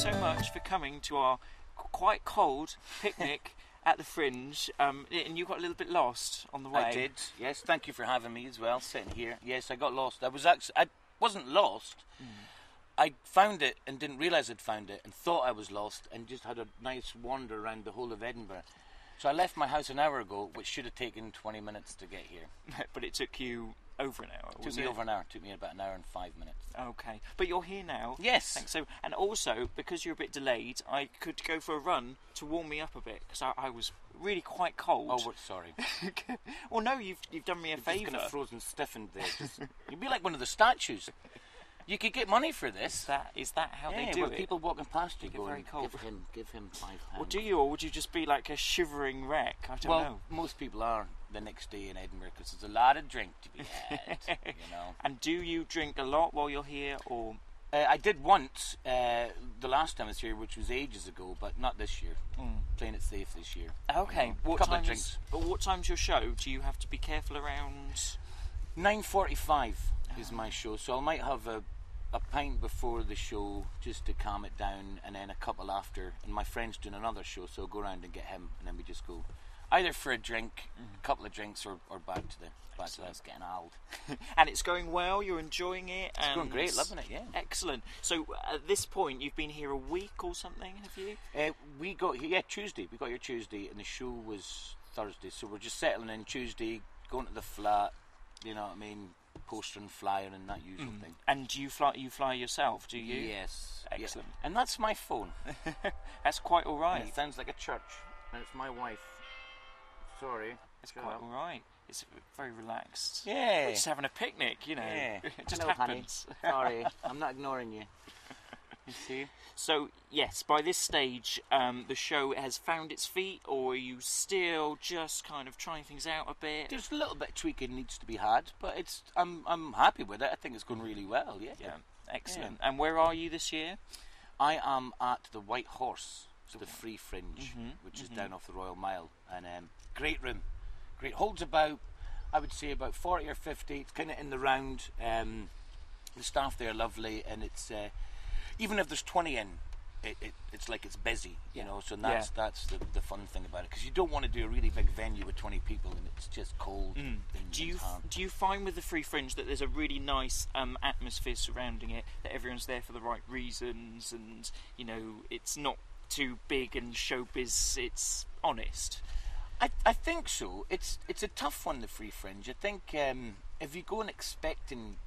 so much for coming to our quite cold picnic at the Fringe. And you got a little bit lost on the way. I did, yes. Thank you for having me as well, sitting here. Yes, I got lost. I wasn't lost. I found it and didn't realise I'd found it and thought I was lost and just had a nice wander around the whole of Edinburgh. So I left my house an hour ago, which should have taken 20 minutes to get here. But it took you over an hour, It took me over an hour. It took me about an hour and 5 minutes. Okay. But you're here now. Yes. Thanks. So, and also, because you're a bit delayed, I could go for a run to warm me up a bit, because I was really quite cold. Oh, sorry. Well, no, you've done me a favour. Just kind of frozen stiffened there. You'd be like one of the statues. You could get money for this. Is that how they do it? People walking past you going, very cold. give him £5. Well, do you, or would you just be like a shivering wreck? I don't know. Most people are the next day in Edinburgh because there's a lot of drink to be had, you know. And do you drink a lot while you're here, or...? I did once, the last time I was here, which was ages ago, but not this year. Playing it safe this year. Okay. You know, couple of drinks. What time's your show? Do you have to be careful around...? 9:45 is my show, so I might have a pint before the show just to calm it down, and then a couple after, and my friend's doing another show, so I'll go around and get him, and then we just go either for a drink, a couple of drinks, or back to us getting old. And it's going well, you're enjoying it? It's going great, loving it, yeah. Excellent. So at this point you've been here a week or something, have you? We got here, Tuesday. We got here Tuesday, and the show was Thursday, so we're just settling in Tuesday, going to the flat, you know what I mean, poster and flyer and that usual thing. And do you fly yourself, do you? Yes. Excellent. Yeah. And that's my phone. That's quite alright. It sounds like a church, and it's my wife. Sorry. It's quite alright. It's very relaxed. Yeah. We're just having a picnic, you know. Yeah. It just Hello, happens. honey. Sorry, I'm not ignoring you. You see? So, yes, by this stage, the show has found its feet, or are you still just kind of trying things out a bit? There's a little bit of tweaking needs to be had, but I'm happy with it. I think it's going really well, yeah. Yeah, excellent. Yeah. And where are you this year? I am at the White Horse, so the Free Fringe, which is down off the Royal Mile, and great room. Great. Holds about, I would say, about 40 or 50. It's kind of in the round. The staff there are lovely, and it's... even if there's 20 in, it's like it's busy, you know. So that's the fun thing about it, because you don't want to do a really big venue with 20 people and it's just cold. Do you find with the Free Fringe that there's a really nice atmosphere surrounding it, that everyone's there for the right reasons, and you know it's not too big and showbiz? It's honest. I think so. It's a tough one, the Free Fringe. I think if you go in expecting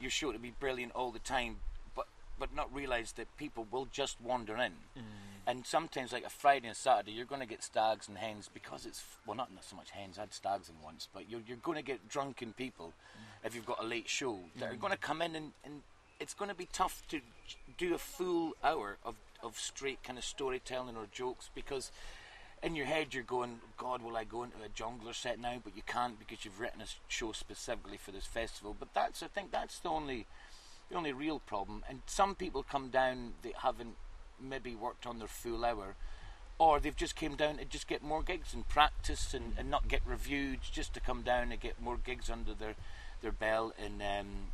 your show to be brilliant all the time, but not realise that people will just wander in. And sometimes, like a Friday and Saturday, you're going to get stags and hens, because it's, well, not so much hens, I had stags in once, but you're going to get drunken people if you've got a late show that are going to come in, and it's going to be tough to do a full hour of straight kind of storytelling or jokes, because in your head you're going, God, will I go into a jongler set now? But you can't, because you've written a show specifically for this festival. But I think that's the only real problem. And some people come down that haven't maybe worked on their full hour, or they've just came down to just get more gigs and practice and not get reviewed, just to come down and get more gigs under their belt. And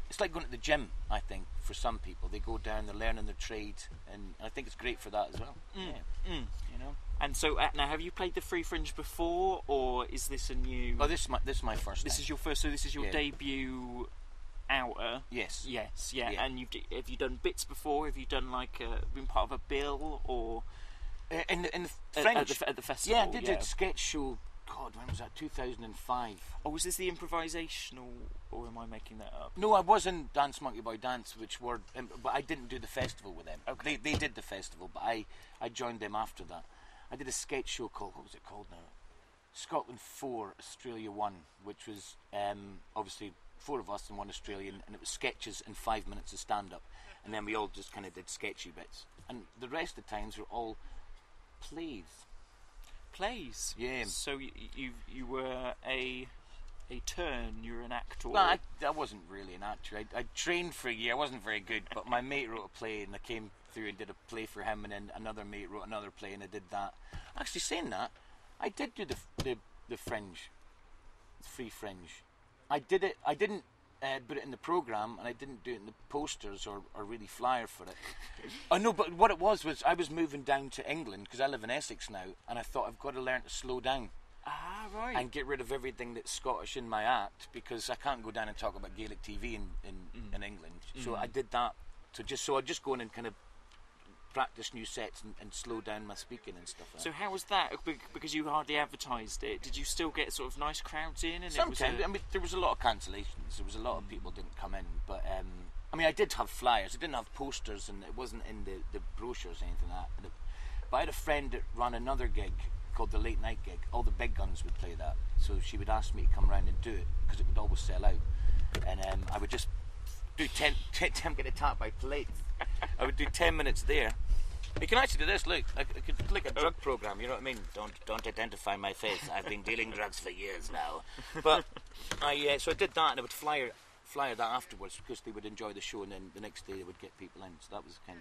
it's like going to the gym, I think, for some people. They go down, they're learning their trade, and I think it's great for that as well. You know. And so now, have you played the Free Fringe before, or is this a new? Oh, this is my first. This is your first. So this is your debut outer. Yes. Yeah. And have you done bits before? Have you done been part of a bill, or in the Fringe at the festival? Yeah, I did a sketch show. God, when was that? 2005. Oh, was this the improvisational, or am I making that up? No, I was in Dance Monkey Boy Dance, but I didn't do the festival with them. Okay. They did the festival, but I joined them after that. I did a sketch show called, what was it called now? Scotland 4, Australia 1, which was obviously 4 of us and 1 Australian, and it was sketches and 5 minutes of stand-up, and then we all just kind of did sketchy bits. And the rest of the times were all plays. Plays? Yeah. So you were a turn, you were an actor? Well, I wasn't really an actor. I trained for a year. I wasn't very good, but my mate wrote a play, and I came through and did a play for him, and then another mate wrote another play, and I did that. Actually, saying that, I did do the Fringe, the Free Fringe. I did it. I didn't put it in the programme, and I didn't do it in the posters or really flyer for it. I know, but what it was I was moving down to England because I live in Essex now, and I thought I've got to learn to slow down. Ah, right. And get rid of everything that's Scottish in my act, because I can't go down and talk about Gaelic TV in England. So I did that. So I'd just go in and kind of practice new sets and slow down my speaking and stuff like that. So how was that? Because you hardly advertised it. Did you still get sort of nice crowds in? And Sometimes. I mean, there was a lot of cancellations. There was a lot of people didn't come in. But, I mean, I did have flyers. I didn't have posters, and it wasn't in the brochures or anything like that. But I had a friend that ran another gig called the Late Night Gig. All the big guns would play that. So she would ask me to come around and do it, because it would always sell out. And I would just do 10 get attacked by plates. I would do 10 minutes there. You can actually do this, look. I could like a drug program, you know what I mean? Don't identify my face. I've been dealing drugs for years now. But so I did that, and I would flyer that afterwards, because they would enjoy the show, and then the next day they would get people in. So that was kind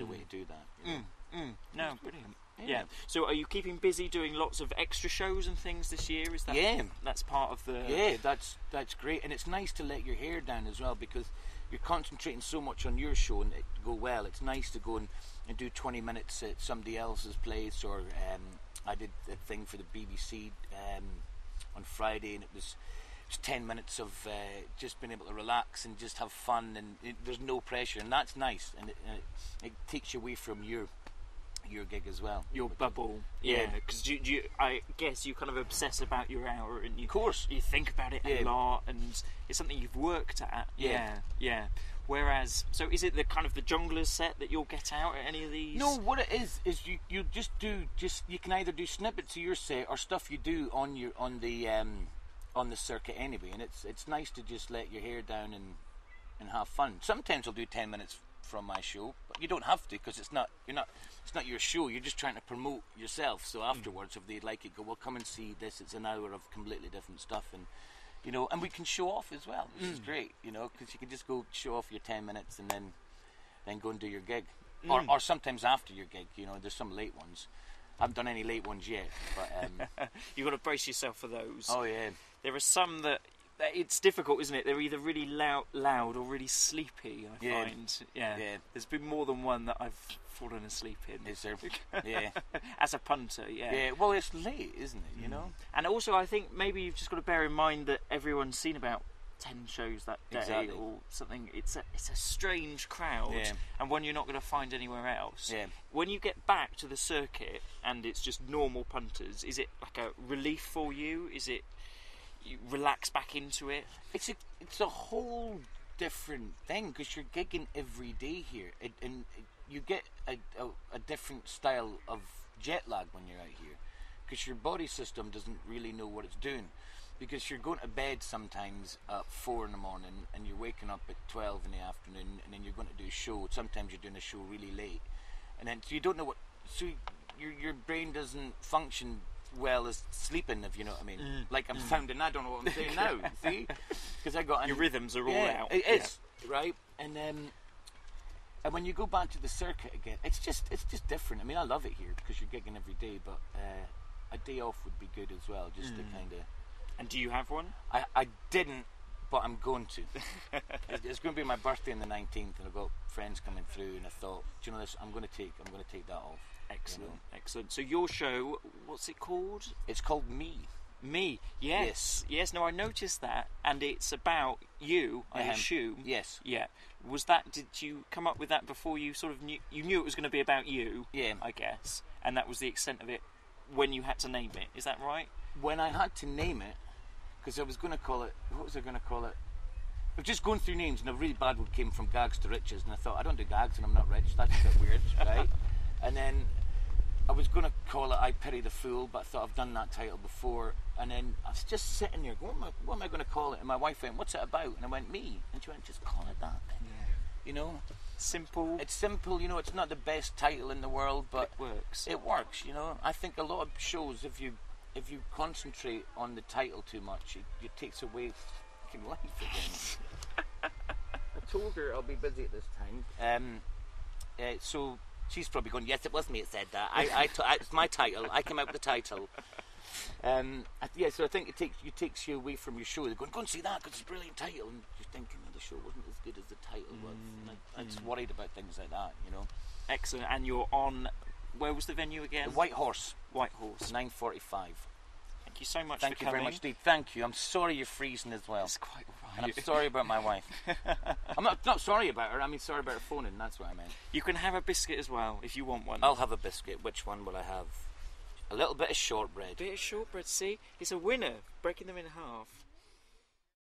of way to do that. You know? No, brilliant. Yeah. So are you keeping busy doing lots of extra shows and things this year? Is that that's part of the... Yeah, that's great. And it's nice to let your hair down as well, because you're concentrating so much on your show and it go well. It's nice to go and do 20 minutes at somebody else's place, or I did a thing for the BBC on Friday, and it was 10 minutes of just being able to relax and just have fun, and there's no pressure, and that's nice, and it takes you away from your gig as well. Your bubble. Yeah, because I guess you kind of obsess about your hour, and of course you think about it a lot, and it's something you've worked at. Yeah. Whereas, so is it the kind of the Jongleurs set that you'll get out at any of these? No, what it is you just you can either do snippets of your set or stuff you do on the circuit anyway, and it's nice to just let your hair down and have fun. Sometimes I'll do 10 minutes from my show, but you don't have to, because it's not your show. You're just trying to promote yourself. So afterwards, if they like it, go, well, come and see this. It's an hour of completely different stuff, and you know, and we can show off as well, which is great, you know, because you can just go show off your 10 minutes and then go and do your gig, or sometimes after your gig. You know, there's some late ones. I haven't done any late ones yet, but you've got to brace yourself for those. Oh yeah, there are some that it's difficult, isn't it? They're either really loud or really sleepy. I find, yeah. There's been more than one that I've fallen asleep in. Is there? Yeah. As a punter, yeah. Yeah. Well, it's late, isn't it? You know. And also, I think maybe you've just got to bear in mind that everyone's seen about 10 shows that day or something. It's a strange crowd, and one you're not going to find anywhere else. Yeah. When you get back to the circuit and it's just normal punters, is it like a relief for you? Is it you relax back into it? It's a whole different thing, because you're gigging every day here, and you get a different style of jet lag when you're out here, because your body system doesn't really know what it's doing, because you're going to bed sometimes at 4 in the morning and you're waking up at 12 in the afternoon, and then you're going to do a show. Sometimes you're doing a show really late, and then so you don't know what, so your brain doesn't function well as sleeping, if you know what I mean. Like I'm sounding, I don't know what I'm saying now. See, because I got your rhythms are all out. It is right, and when you go back to the circuit again, it's just different. I mean, I love it here because you're gigging every day, but a day off would be good as well, just to kind of. And do you have one? I didn't, but I'm going to. It's going to be my birthday on the 19th, and I've got friends coming through, and I thought, do you know this? I'm going to take that off. Excellent, you know? Excellent. So your show, what's it called? It's called Me. Me, yes. No, I noticed that, and it's about you, I assume. Yes. Yeah. Did you come up with that before you sort of knew it was going to be about you? Yeah. I guess, and that was the extent of it when you had to name it. Is that right? When I had to name it, because I was going to call it, what was I going to call it? I was just going through names, and a really bad one came from Gags to Riches, and I thought, I don't do gags and I'm not rich, that's a bit weird, right? And then I was going to call it I Pity the Fool, but I thought I've done that title before, and then I was just sitting there going, what am I going to call it? And my wife went, what's it about? And I went, Me. And she went, just call it that then. Yeah. You know? Simple. It's simple, you know, it's not the best title in the world, but it works. It works, you know. I think a lot of shows, if you concentrate on the title too much, it takes away fucking life again. I told her I'll be busy at this time. So she's probably going, yes, it was me that said that. It's my title. I came out with the title. So I think it takes you away from your show. They're going, go and see that because it's a brilliant title. And thinking the show wasn't as good as the title was. And I just worried about things like that, you know. Excellent. And you're on, where was the venue again? The White Horse. White Horse. 9:45. Thank you so much Thank for you coming. very much, Steve. Thank you. I'm sorry you're freezing as well. It's quite all And right. I'm sorry about my wife. I'm not sorry about her. I mean, sorry about her phoning. That's what I meant. You can have a biscuit as well if you want one. I'll have a biscuit. Which one will I have? A little bit of shortbread. Bit of shortbread, see? It's a winner, breaking them in half.